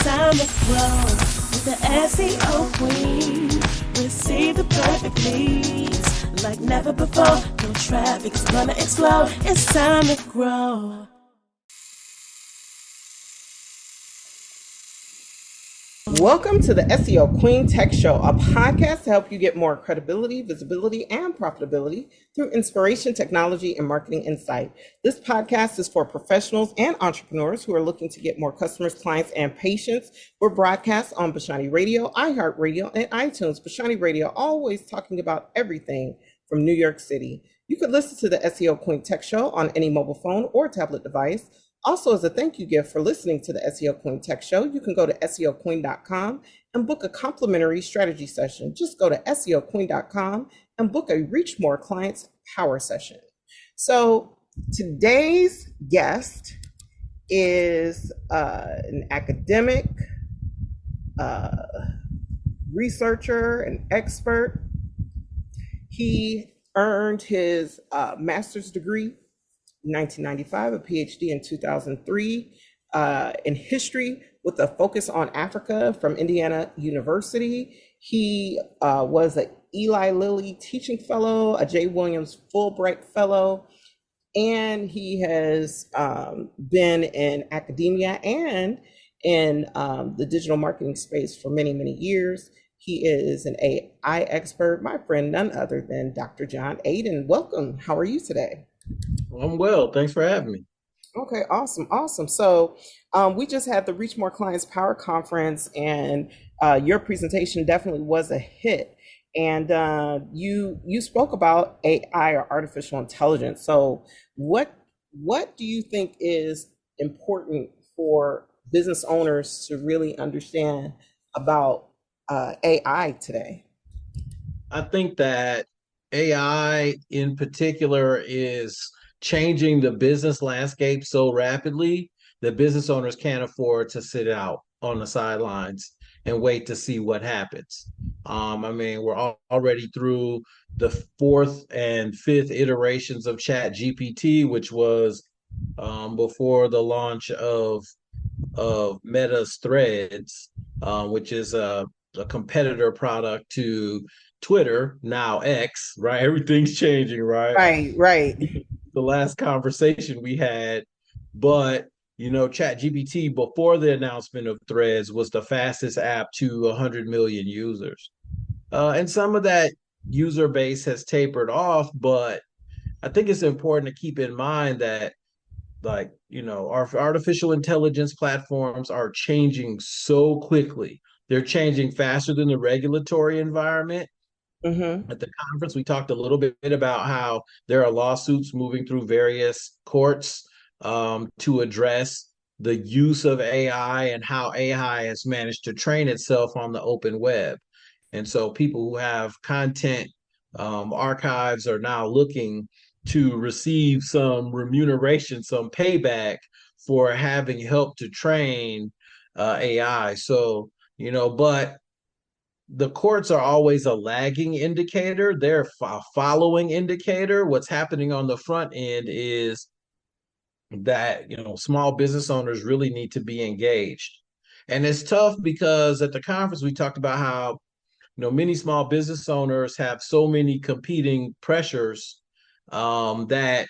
time to grow with the SEO Queen. Receive the perfect leads like never before. No traffic is gonna explode. It's time to grow. Welcome to the SEO Queen Tech Show, a podcast to help you get more credibility, visibility, and profitability through inspiration, technology, and marketing insight. This podcast is for professionals and entrepreneurs who are looking to get more customers, clients, and patients. We're broadcast on Bashani Radio, iHeartRadio, and iTunes. Bashani Radio, always talking about everything from New York City. You could listen to the SEO Queen Tech Show on any mobile phone or tablet device. Also, as a thank you gift for listening to the SEO Queen Tech Show, you can go to SEOqueen.com and book a complimentary strategy session. Just go to SEOqueen.com and book a Reach More Clients Power Session. So today's guest is an academic, researcher, and expert. He earned his master's degree 1995, a PhD in 2003 in history with a focus on Africa from Indiana University. He was an Eli Lilly Teaching Fellow, a J. Williams Fulbright Fellow, and he has been in academia and in the digital marketing space for many, many years. He is an AI expert, my friend, none other than Dr. John Aden. Welcome. How are you today? I'm well. Thanks for having me. Okay, awesome. So we just had the Reach More Clients Power Conference, and your presentation definitely was a hit. And you spoke about AI, or artificial intelligence. So what do you think is important for business owners to really understand about AI today? I think that AI in particular is changing the business landscape so rapidly that business owners can't afford to sit out on the sidelines and wait to see what happens. We're already through the fourth and fifth iterations of Chat GPT, which was before the launch of Meta's Threads, which is a competitor product to Twitter, now X, right? Everything's changing, right? Right. The last conversation we had, but Chat GPT before the announcement of Threads was the fastest app to 100 million users. And some of that user base has tapered off, but I think it's important to keep in mind that our artificial intelligence platforms are changing so quickly. They're changing faster than the regulatory environment. Mm-hmm. At the conference, we talked a little bit about how there are lawsuits moving through various courts to address the use of AI and how AI has managed to train itself on the open web. And so people who have content archives are now looking to receive some remuneration, some payback for having helped to train AI. So, but the courts are always a lagging indicator. They're a following indicator. What's happening on the front end is that, small business owners really need to be engaged. And it's tough because at the conference, we talked about how, many small business owners have so many competing pressures that,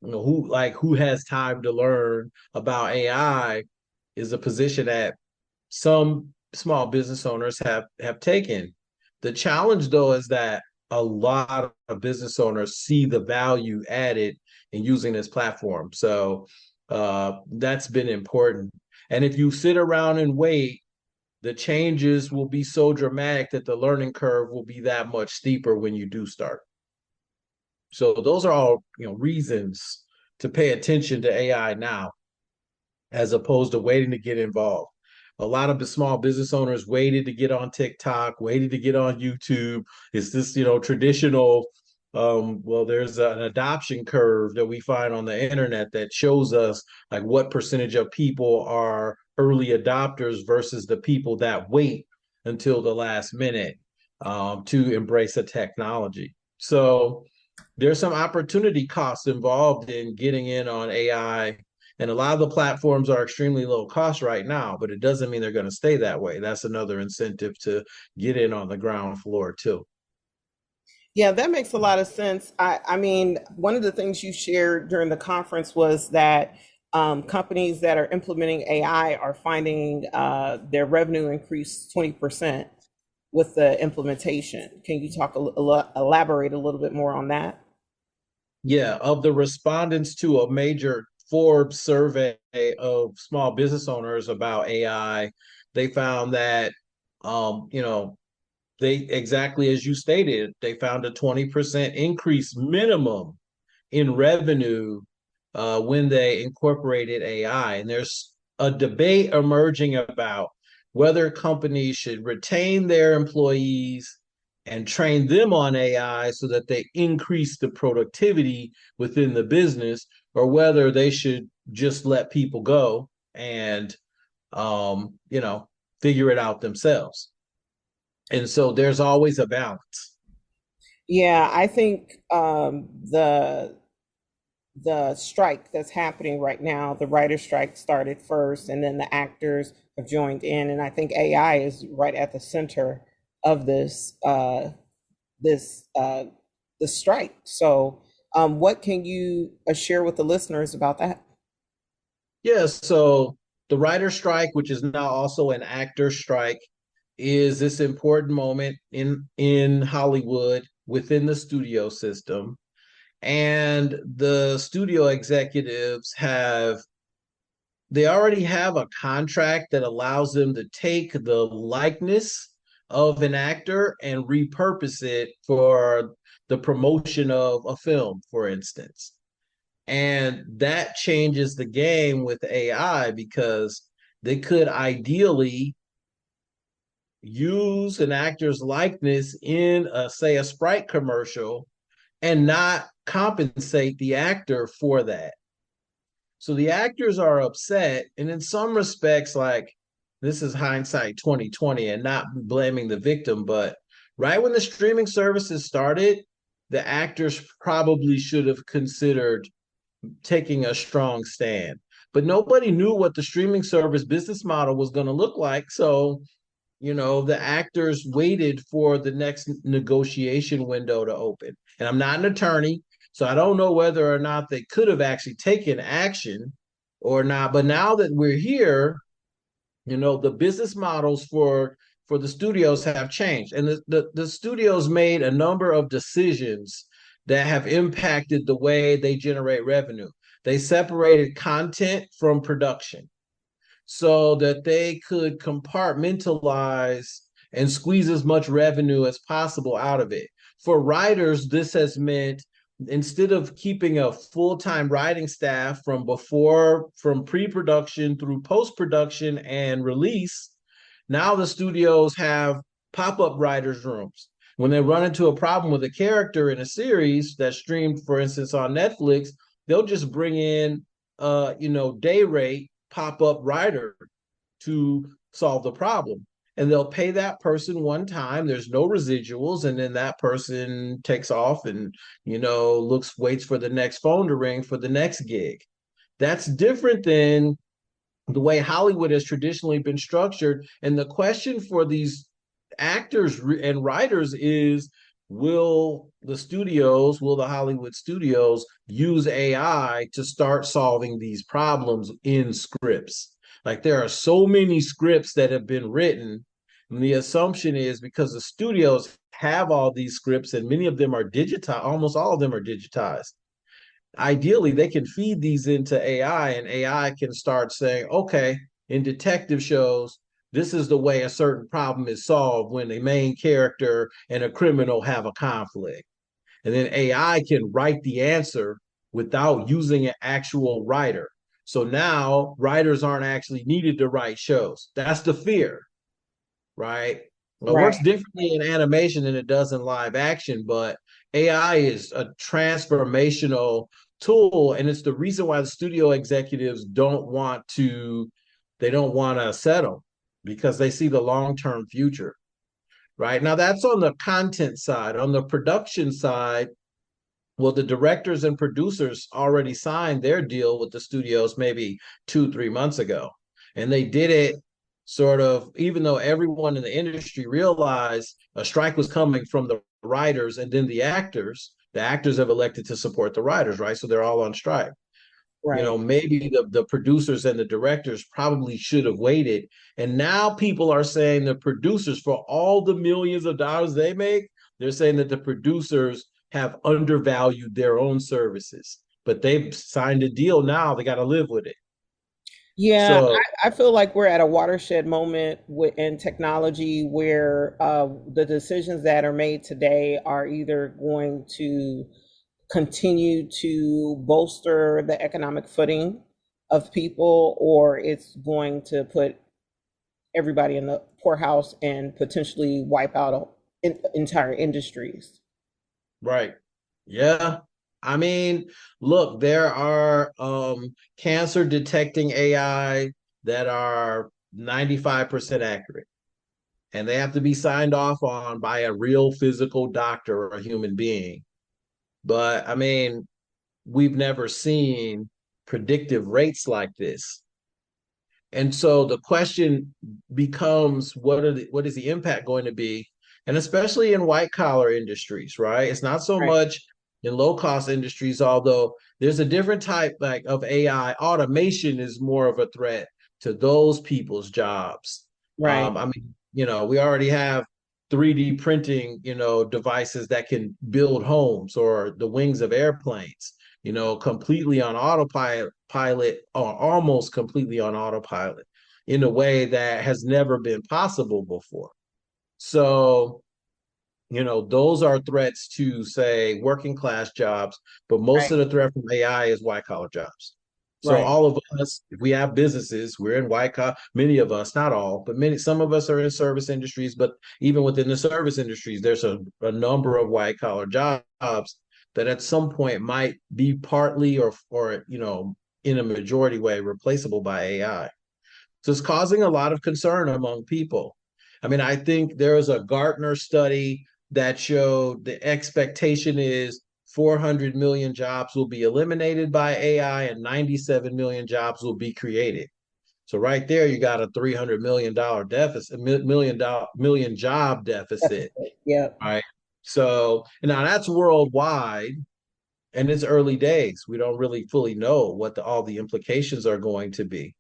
who has time to learn about AI is a position that some small business owners have taken. The challenge, though, is that a lot of business owners see the value added in using this platform. So that's been important. And if you sit around and wait, the changes will be so dramatic that the learning curve will be that much steeper when you do start. So those are all, reasons to pay attention to AI now, as opposed to waiting to get involved. A lot of the small business owners waited to get on TikTok, waited to get on YouTube. It's this, traditional, there's an adoption curve that we find on the internet that shows us like what percentage of people are early adopters versus the people that wait until the last minute to embrace a technology. So there's some opportunity costs involved in getting in on AI And a lot of the platforms are extremely low cost right now, but it doesn't mean they're going to stay that way. That's another incentive to get in on the ground floor too. Yeah, that makes a lot of sense. I mean, one of the things you shared during the conference was that companies that are implementing AI are finding their revenue increase 20% with the implementation. Can you talk elaborate a little bit more on that? Yeah, of the respondents to a major Forbes survey of small business owners about AI, they found that, you know, they exactly as you stated, they found a 20% increase minimum in revenue when they incorporated AI. And there's a debate emerging about whether companies should retain their employees and train them on AI so that they increase the productivity within the business, or whether they should just let people go and, you know, figure it out themselves. And so there's always a balance. Yeah, I think the strike that's happening right now, the writer's strike started first, and then the actors have joined in, and I think AI is right at the center of this strike. So, what can you share with the listeners about that? Yeah, so the writer strike, which is now also an actor strike, is this important moment in Hollywood within the studio system. And the studio executives they already have a contract that allows them to take the likeness of an actor and repurpose it for the promotion of a film, for instance. And that changes the game with AI because they could ideally use an actor's likeness in say a Sprite commercial and not compensate the actor for that. So the actors are upset, and in some respects, like, this is hindsight 2020 and not blaming the victim, but right when the streaming services started, the actors probably should have considered taking a strong stand. But nobody knew what the streaming service business model was going to look like. So, the actors waited for the next negotiation window to open. And I'm not an attorney, so I don't know whether or not they could have actually taken action or not. But now that we're here, the business models for the studios have changed. And the studios made a number of decisions that have impacted the way they generate revenue. They separated content from production so that they could compartmentalize and squeeze as much revenue as possible out of it. For writers, this has meant instead of keeping a full-time writing staff from pre-production through post-production and release, now the studios have pop-up writers' rooms. When they run into a problem with a character in a series that's streamed, for instance, on Netflix, they'll just bring in day rate pop-up writer to solve the problem. And they'll pay that person one time. There's no residuals. And then that person takes off and, waits for the next phone to ring for the next gig. That's different than the way Hollywood has traditionally been structured. And the question for these actors and writers is, will the Hollywood studios use AI to start solving these problems in scripts? Like, there are so many scripts that have been written, and the assumption is because the studios have all these scripts and many of them are digitized, almost all of them are digitized. Ideally, they can feed these into AI, and AI can start saying, okay, in detective shows, this is the way a certain problem is solved when a main character and a criminal have a conflict. And then AI can write the answer without using an actual writer. So now writers aren't actually needed to write shows. That's the fear, right? Well, it Right. works differently in animation than it does in live action, but AI is a transformational tool, and it's the reason why the studio executives don't want to settle, because they see the long-term future. Right now, that's on the content side. On the production side, Well, the directors and producers already signed their deal with the studios maybe 2, 3 months ago. And they did it sort of, even though everyone in the industry realized a strike was coming from the writers and then the actors have elected to support the writers, right? So they're all on strike. Right. Maybe the producers and the directors probably should have waited. And now people are saying the producers, for all the millions of dollars they make, they're saying that the producers have undervalued their own services. But they've signed a deal now, they got to live with it. Yeah, So, I feel like we're at a watershed moment in technology where the decisions that are made today are either going to continue to bolster the economic footing of people, or it's going to put everybody in the poorhouse and potentially wipe out entire industries. right. Yeah. I mean, look, there are cancer detecting AI that are 95% accurate, and they have to be signed off on by a real physical doctor or a human being. But I mean, we've never seen predictive rates like this. And so the question becomes, what is the impact going to be? And especially in white collar industries, right? It's not so Right. much in low cost industries, although there's a different type like of AI. Automation is more of a threat to those people's jobs. Right. I mean, we already have 3D printing, devices that can build homes or the wings of airplanes, completely on autopilot or almost completely on autopilot in a way that has never been possible before. So, those are threats to, say, working class jobs, but most Right. of the threat from AI is white collar jobs. So Right. all of us, if we have businesses, we're in white collar. Many of us, not all, but some of us are in service industries. But even within the service industries, there's a number of white collar jobs that at some point might be partly or in a majority way replaceable by AI. So it's causing a lot of concern among people. I mean, I think there was a Gartner study that showed the expectation is 400 million jobs will be eliminated by AI and 97 million jobs will be created. So right there, you got a $300 million deficit, million job deficit, Deficit. Yeah. right? So now that's worldwide, and it's early days. We don't really fully know what all the implications are going to be.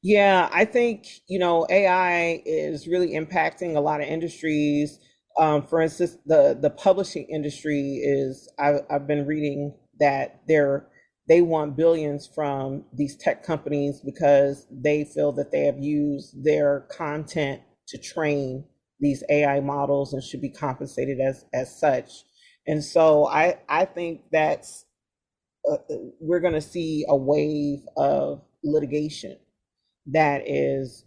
Yeah, I think, AI is really impacting a lot of industries. For instance, the publishing industry I've been reading that they want billions from these tech companies because they feel that they have used their content to train these AI models and should be compensated as such. And so I think that's we're going to see a wave of litigation that is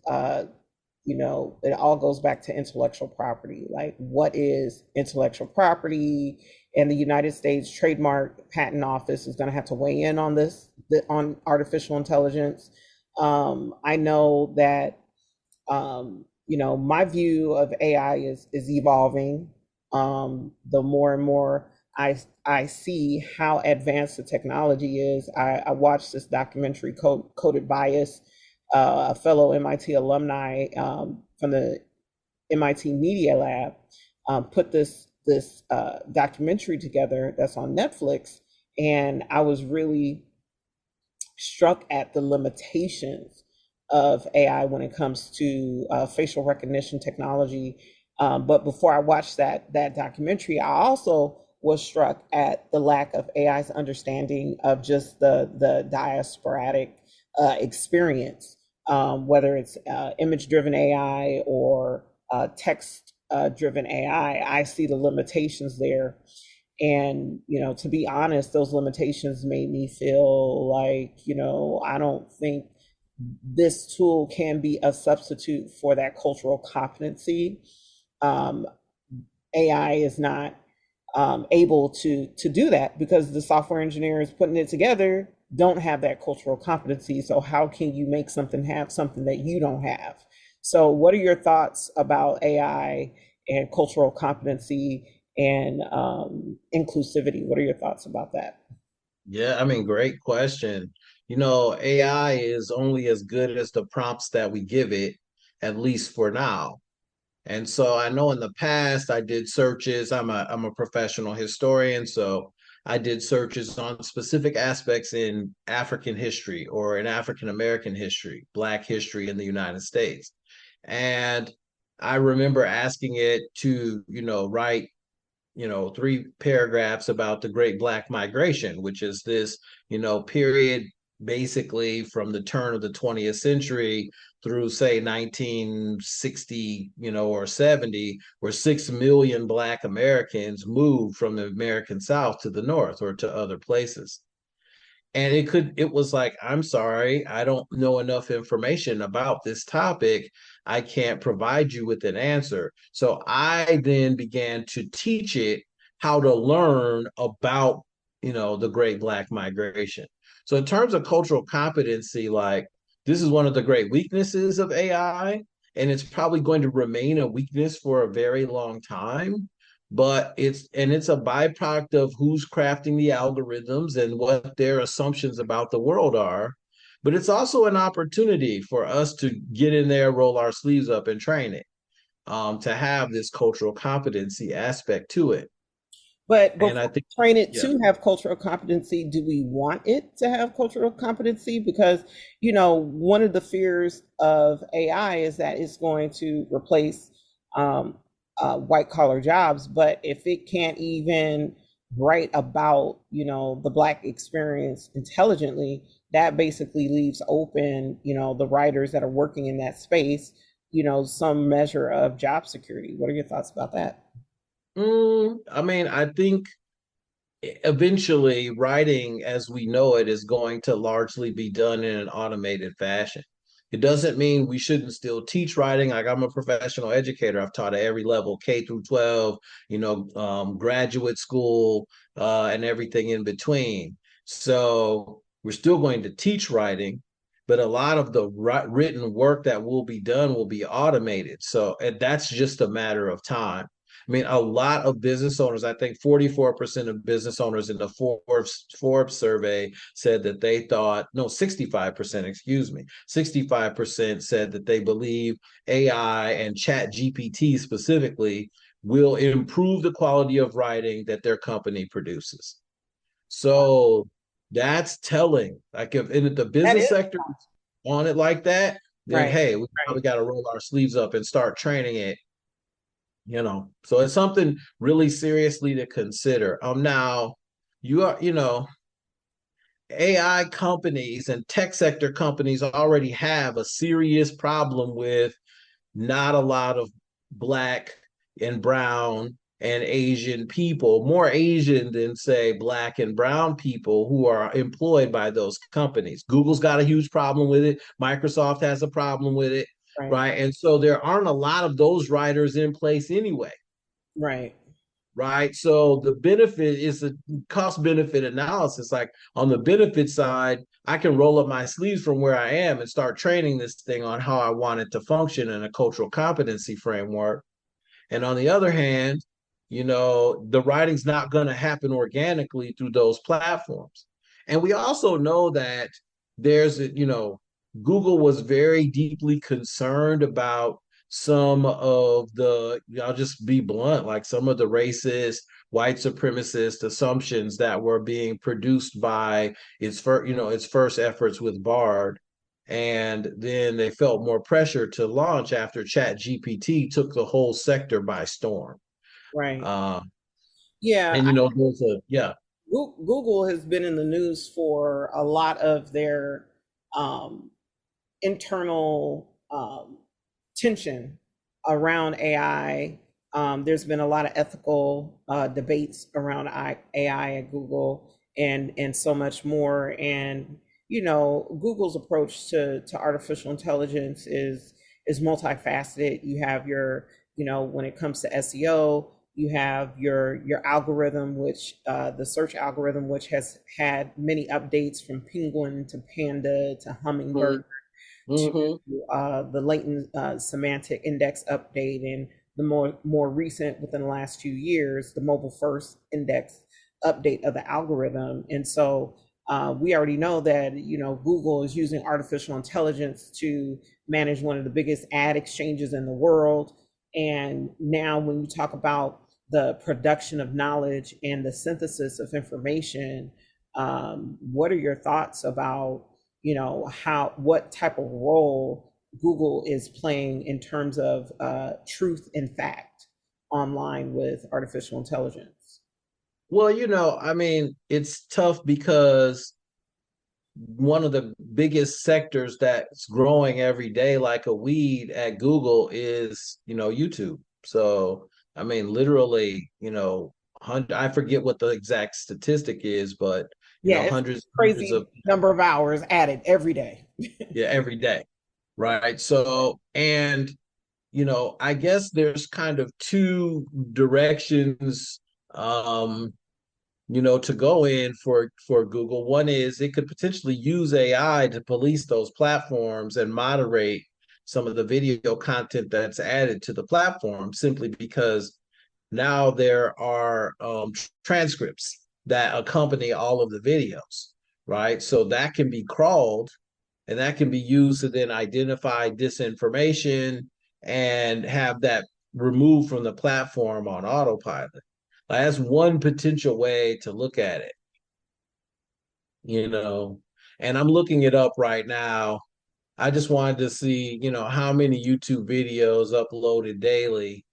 it all goes back to intellectual property. Like, what is intellectual property? And the United States Trademark Patent Office is going to have to weigh in on this, on artificial intelligence. I know that my view of AI is evolving. The more and more I see how advanced the technology is. I watched this documentary, Coded Bias. A fellow MIT alumni from the MIT Media Lab put this documentary together that's on Netflix, and I was really struck at the limitations of AI when it comes to facial recognition technology. But before I watched that documentary, I also was struck at the lack of AI's understanding of just the diasporatic experience, whether it's image-driven AI or text-driven AI. I see the limitations there. And, to be honest, those limitations made me feel like, I don't think this tool can be a substitute for that cultural competency. AI is not able to do that because the software engineers putting it together don't have that cultural competency. So how can you make something have something that you don't have? So what are your thoughts about AI and cultural competency? and inclusivity. What are your thoughts about that? Yeah, I mean, great question. AI is only as good as the prompts that we give it, at least for now. And so I know in the past I did searches. I'm a professional historian, so I did searches on specific aspects in African history or in African American history, Black history in the United States. And I remember asking it to, write, three paragraphs about the Great Black Migration, which is this, period basically from the turn of the 20th century through say 1960, or 70, where 6 million Black Americans moved from the American South to the North or to other places. And it was like, I'm sorry, I don't know enough information about this topic. I can't provide you with an answer. So I then began to teach it how to learn about, the Great Black Migration. So in terms of cultural competency, like, this is one of the great weaknesses of AI, and it's probably going to remain a weakness for a very long time, but it's a byproduct of who's crafting the algorithms and what their assumptions about the world are. But it's also an opportunity for us to get in there, roll our sleeves up, and train it, to have this cultural competency aspect to it. But And before I think, we train it yeah. to have cultural competency, do we want it to have cultural competency? Because, one of the fears of AI is that it's going to replace white collar jobs. But if it can't even write about, the Black experience intelligently, that basically leaves open, the writers that are working in that space, some measure of job security. What are your thoughts about that? I mean, I think eventually writing as we know it is going to largely be done in an automated fashion. It doesn't mean we shouldn't still teach writing. Like, I'm a professional educator. I've taught at every level, K through 12, graduate school, and everything in between. So we're still going to teach writing, but a lot of the written work that will be done will be automated. So that's just a matter of time. I mean, a lot of business owners, I think 44% of business owners in the Forbes survey said that they thought, no, 65%, excuse me, 65% said that they believe AI and Chat GPT specifically will improve the quality of writing that their company produces. So that's telling. Like, if in the That business is sector on it like that, then right. hey, we probably got to roll our sleeves up and start training it. So it's something really seriously to consider. Now you are, AI companies and tech sector companies already have a serious problem with not a lot of Black and brown and Asian people, more Asian than say Black and brown people who are employed by those companies. Google's got a huge problem with it. Microsoft has a problem with it, Right. right? And so there aren't a lot of those writers in place anyway. Right. Right. So the benefit is a cost benefit analysis. Like, on the benefit side, I can roll up my sleeves from where I am and start training this thing on how I want it to function in a cultural competency framework. And on the other hand, the writing's not going to happen organically through those platforms. And we also know that Google was very deeply concerned about some of the, I'll just be blunt, like some of the racist, white supremacist assumptions that were being produced by its first efforts with Bard. And then they felt more pressure to launch after Chat GPT took the whole sector by storm. Right. Uh, Yeah. and there's yeah. Google has been in the news for a lot of their um, internal tension around AI. There's been a lot of ethical debates around AI at Google, and so much more. And Google's approach to artificial intelligence is multifaceted. You have your, when it comes to SEO, you have your algorithm, which the search algorithm, which has had many updates from penguin to panda to hummingbird Mm-hmm. to the latent semantic index update, and the more recent, within the last few years, the mobile first index update of the algorithm. And so we already know that, Google is using artificial intelligence to manage one of the biggest ad exchanges in the world. And now when you talk about the production of knowledge and the synthesis of information, what are your thoughts about, what type of role Google is playing in terms of truth and fact online with artificial intelligence? Well, I mean, it's tough because one of the biggest sectors that's growing every day like a weed at Google is, YouTube. So, I mean, literally, I forget what the exact statistic is, but, Yeah, it's hundreds crazy of, number of hours added every day. yeah, every day. Right. So, and, I guess there's kind of two directions, to go in for Google. One is it could potentially use AI to police those platforms and moderate some of the video content that's added to the platform, simply because now there are transcripts that accompany all of the videos, right? So that can be crawled, and that can be used to then identify disinformation and have that removed from the platform on autopilot. That's one potential way to look at it, you know. And I'm looking it up right now. I just wanted to see, how many YouTube videos uploaded daily,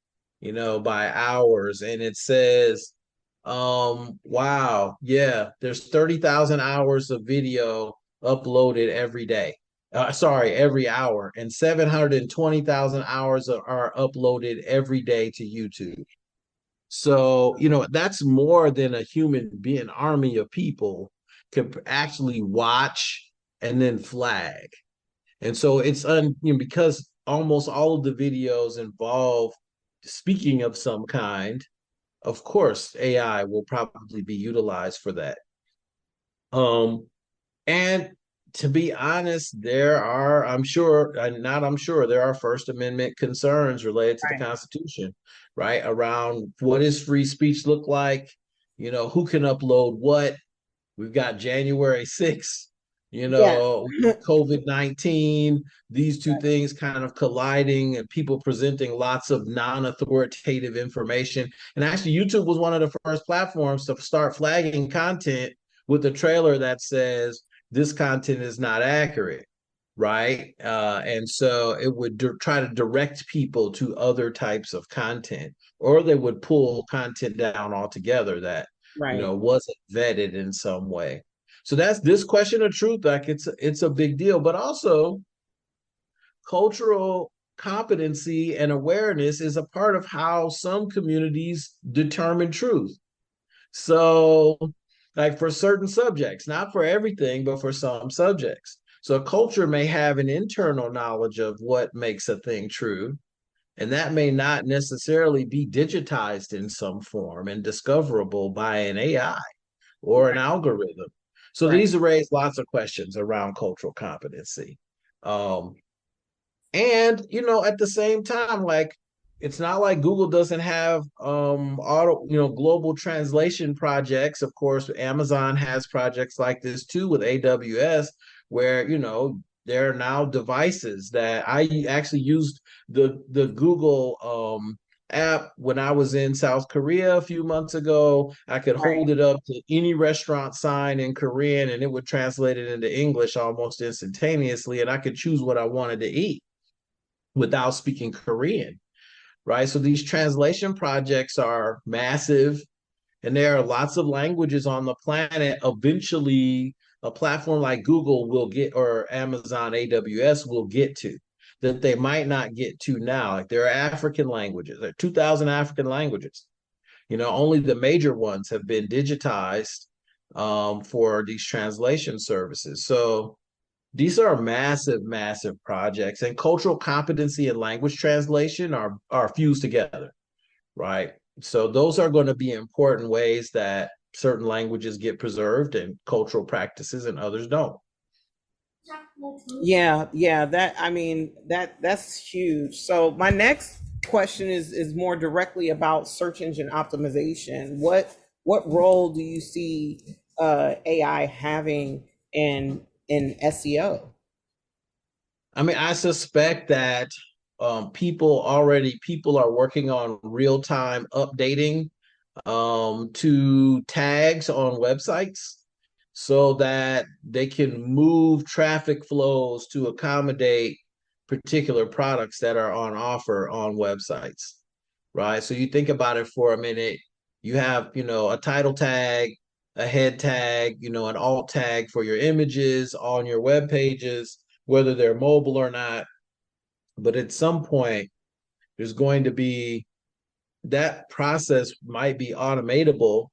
by hours. And it says, wow, yeah, there's 30,000 hours of video uploaded every day. Sorry, every hour, and 720,000 hours are uploaded every day to YouTube. So, that's more than a human being, army of people could actually watch and then flag. And so because almost all of the videos involve speaking of some kind, of course, AI will probably be utilized for that. And to be honest, there are, I'm sure, not I'm sure, there are First Amendment concerns related to the Right. Constitution, right? Around what does free speech look like? Who can upload what? We've got January 6th, Yes. COVID-19, these two things kind of colliding and people presenting lots of non-authoritative information. And actually, YouTube was one of the first platforms to start flagging content with a trailer that says this content is not accurate, right? And so it would try to direct people to other types of content, or they would pull content down altogether that Right. wasn't vetted in some way. So that's this question of truth. Like it's a big deal, but also cultural competency and awareness is a part of how some communities determine truth. So, like for certain subjects, not for everything, but for some subjects. So, a culture may have an internal knowledge of what makes a thing true, and that may not necessarily be digitized in some form and discoverable by an AI or an algorithm. So, Right. these raise lots of questions around cultural competency. Um, and at the same time, like it's not like Google doesn't have global translation projects. Of course, Amazon has projects like this too with AWS, where there are now devices that I actually used the Google app when I was in South Korea a few months ago. I could Right. hold it up to any restaurant sign in Korean and it would translate it into English almost instantaneously, and I could choose what I wanted to eat without speaking Korean, right? So these translation projects are massive, and there are lots of languages on the planet. Eventually, a platform like Google will get, or Amazon AWS will get to, that they might not get to now. Like there are African languages, there are 2,000 African languages. Only the major ones have been digitized for these translation services. So these are massive, massive projects, and cultural competency and language translation are fused together, right? So those are going to be important ways that certain languages get preserved and cultural practices and others don't. Yeah, that, I mean, that's huge. So my next question is more directly about search engine optimization. What role do you see AI having in SEO? I mean, I suspect that people are working on real time updating to tags on websites so that they can move traffic flows to accommodate particular products that are on offer on websites, right? So you think about it for a minute, you have, a title tag, a head tag, an alt tag for your images on your web pages, whether they're mobile or not. But at some point, there's going to be that process might be automatable,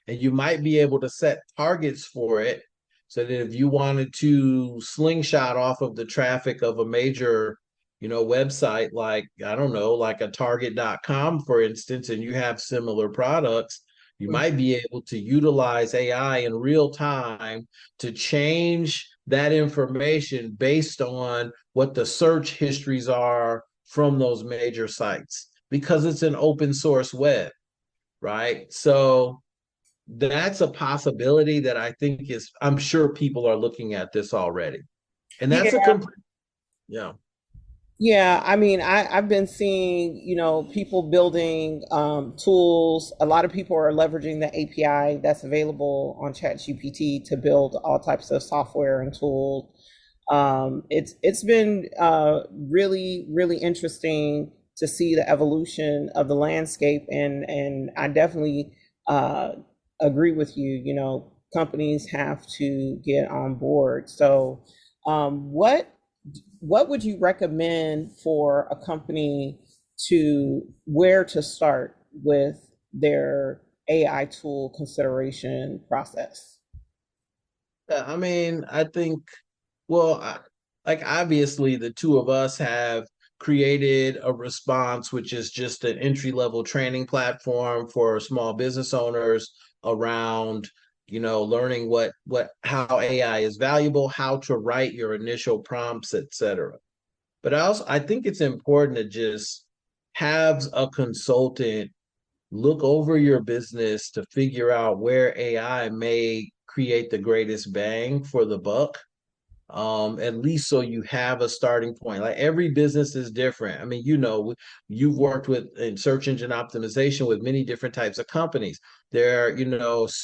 and you might be able to set targets for it so that if you wanted to slingshot off of the traffic of a major website, like, I don't know, like a target.com, for instance, and you have similar products, you might be able to utilize AI in real time to change that information based on what the search histories are from those major sites, because it's an open source web, right? So that's a possibility that I think I'm sure people are looking at this already. And that's a Yeah, complete, yeah. yeah. I mean, I've been seeing, people building tools. A lot of people are leveraging the API that's available on ChatGPT to build all types of software and tools. It's been really, really interesting to see the evolution of the landscape, and I definitely agree with you. Companies have to get on board. So, what would you recommend for a company to where to start with their AI tool consideration process? I mean, I think, well, like obviously the two of us have created a response, which is just an entry level training platform for small business owners around, learning how AI is valuable, how to write your initial prompts, etc. But I think it's important to just have a consultant look over your business to figure out where AI may create the greatest bang for the buck, at least so you have a starting point. Like, every business is different. I mean, you've worked with in search engine optimization with many different types of companies. There are,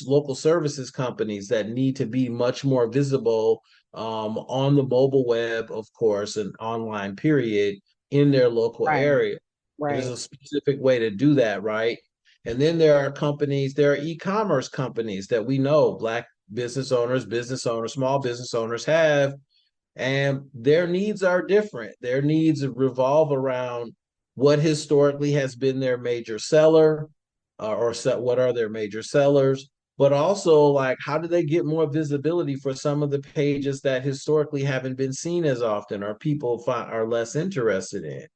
local services companies that need to be much more visible on the mobile web, of course, and online period, in their local Right, area. And there's right, a specific way to do that, right? And then there are e-commerce companies that we know Black business owners, small business owners have, and their needs are different. Their needs revolve around what historically has been their major seller, what are their major sellers, but also, like, how do they get more visibility for some of the pages that historically haven't been seen as often, or people are less interested in.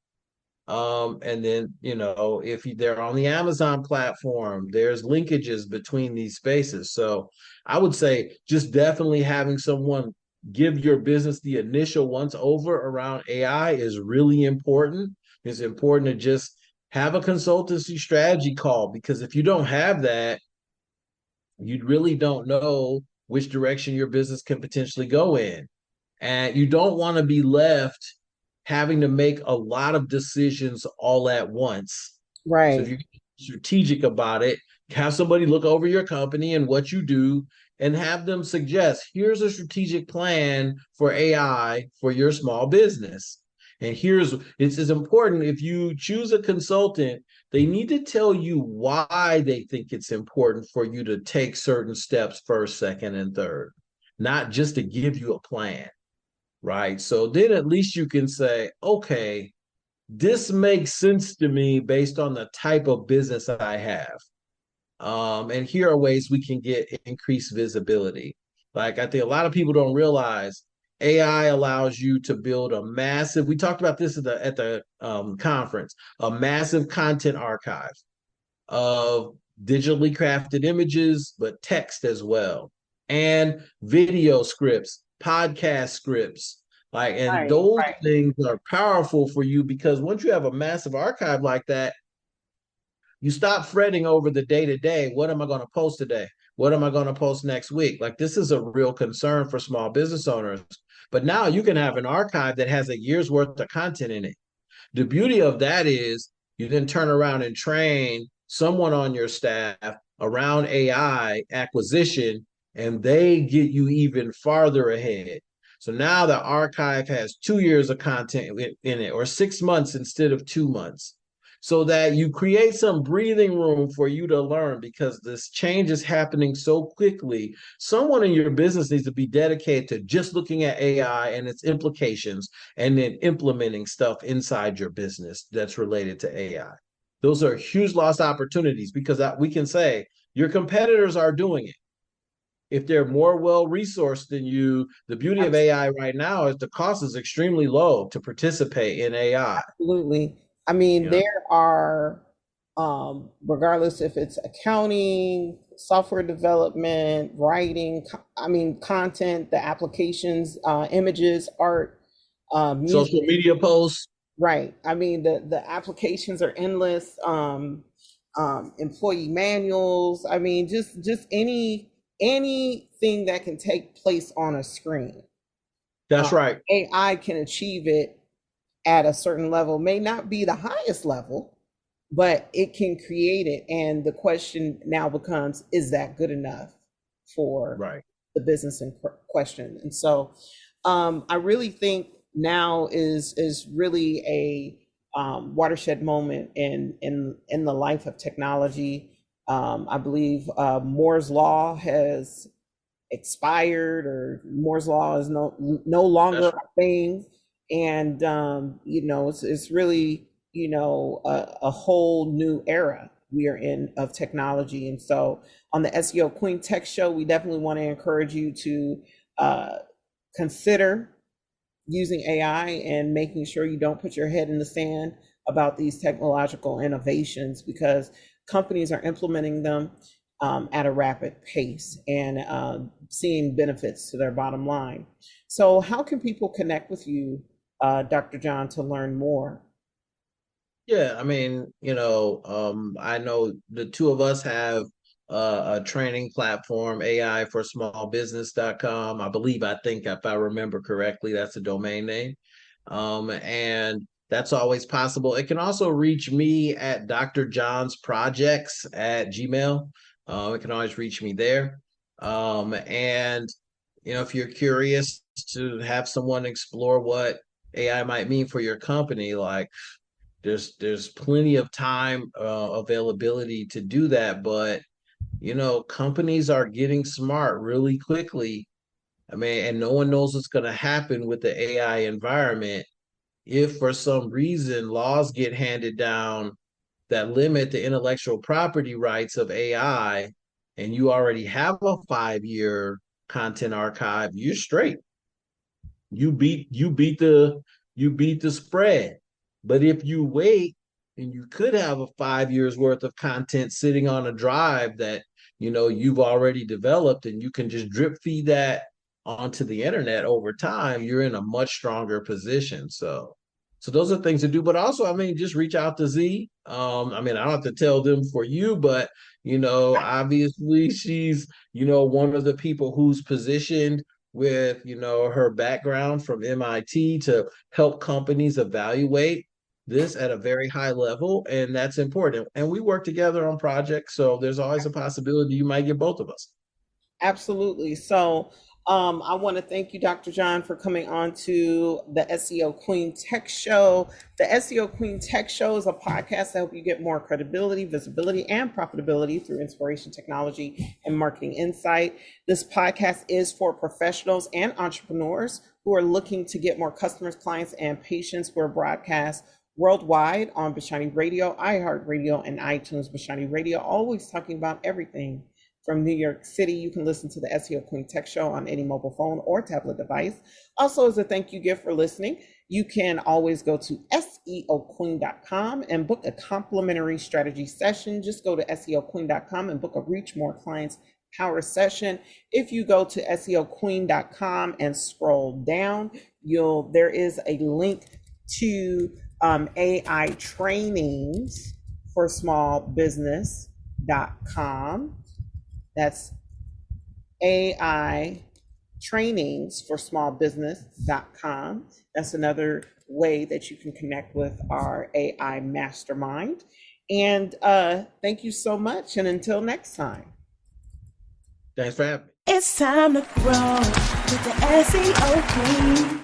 And then, if they're on the Amazon platform, there's linkages between these spaces. So I would say just definitely having someone give your business the initial once over around AI is really important. It's important to just have a consultancy strategy call, because if you don't have that, you really don't know which direction your business can potentially go in. And you don't want to be left having to make a lot of decisions all at once. So if right. you're strategic about it, have somebody look over your company and what you do, and have them suggest, here's a strategic plan for AI for your small business. And it's important, if you choose a consultant, they need to tell you why they think it's important for you to take certain steps first, second, and third, not just to give you a plan, right? So then at least you can say, okay, this makes sense to me based on the type of business I have. And here are ways we can get increased visibility. Like, I think a lot of people don't realize AI allows you to build we talked about this at the conference, a massive content archive of digitally crafted images, but text as well, and video scripts, podcast scripts, Like, and Right, those right. things are powerful for you because once you have a massive archive like that, you stop fretting over the day to day. What am I going to post today? What am I going to post next week? Like, this is a real concern for small business owners. But now you can have an archive that has a year's worth of content in it. The beauty of that is you then turn around and train someone on your staff around AI acquisition, and they get you even farther ahead. So now the archive has 2 years of content in it, or 6 months instead of 2 months, so that you create some breathing room for you to learn because this change is happening so quickly. Someone in your business needs to be dedicated to just looking at AI and its implications and then implementing stuff inside your business that's related to AI. Those are huge lost opportunities because we can say your competitors are doing it. If they're more well resourced than you, the beauty of AI right now is the cost is extremely low to participate in AI. Absolutely. I mean, You know, there are, regardless if it's accounting, software development, writing, I mean, content, the applications, images, art, music, social media posts. right. I mean, the applications are endless. Employee manuals. I mean, just anything that can take place on a screen. That's right. AI can achieve it at a certain level, may not be the highest level, but it can create it. And the question now becomes, is that good enough for Right. the business in question? And so I really think now is really a watershed moment in the life of technology. I believe Moore's law has expired, or Moore's law is no longer That's right. a thing. And it's really a whole new era we are in of technology. And so on the SEO Queen Tech Show, we definitely want to encourage you to consider using AI and making sure you don't put your head in the sand about these technological innovations, because companies are implementing them at a rapid pace and seeing benefits to their bottom line. So how can people connect with you, Dr. John, to learn more? Yeah, I mean, I know the two of us have a training platform, AI for smallbusiness.com. I think if I remember correctly, that's a domain name. And that's always possible. It can also reach me at Dr. John's Projects at Gmail. It can always reach me there. And if you're curious to have someone explore what AI might mean for your company, like there's plenty of time availability to do that, but companies are getting smart really quickly. I mean, and no one knows what's going to happen with the AI environment if for some reason laws get handed down that limit the intellectual property rights of AI, and you already have a 5-year content archive. You're straight. You beat the spread. But if you wait, and you could have a 5 years worth of content sitting on a drive that you've already developed, and you can just drip feed that onto the internet over time, you're in a much stronger position. So those are things to do. But also, I mean, just reach out to Z. I mean, I don't have to tell them for you, but obviously she's one of the people who's positioned with her background from MIT to help companies evaluate this at a very high level, and that's important. And we work together on projects, so there's always a possibility you might get both of us. Absolutely. So I want to thank you, Dr. John, for coming on to the SEO Queen Tech Show. The SEO Queen Tech Show is a podcast to help you get more credibility, visibility, and profitability through inspiration, technology, and marketing insight. This podcast is for professionals and entrepreneurs who are looking to get more customers, clients, and patients. We're broadcast worldwide on Bashani Radio, iHeartRadio, and iTunes. Bashani Radio, always talking about everything from New York City. You can listen to the SEO Queen Tech Show on any mobile phone or tablet device. Also, as a thank you gift for listening, you can always go to SEOqueen.com and book a complimentary strategy session. Just go to SEOqueen.com and book a Reach More Clients Power session. If you go to SEOqueen.com and scroll down, there is a link to AI trainings for small business.com. That's AI trainings for small business.com. That's another way that you can connect with our AI mastermind. And thank you so much. And until next time. Thanks for having me. It's time to grow with the SEO Queen.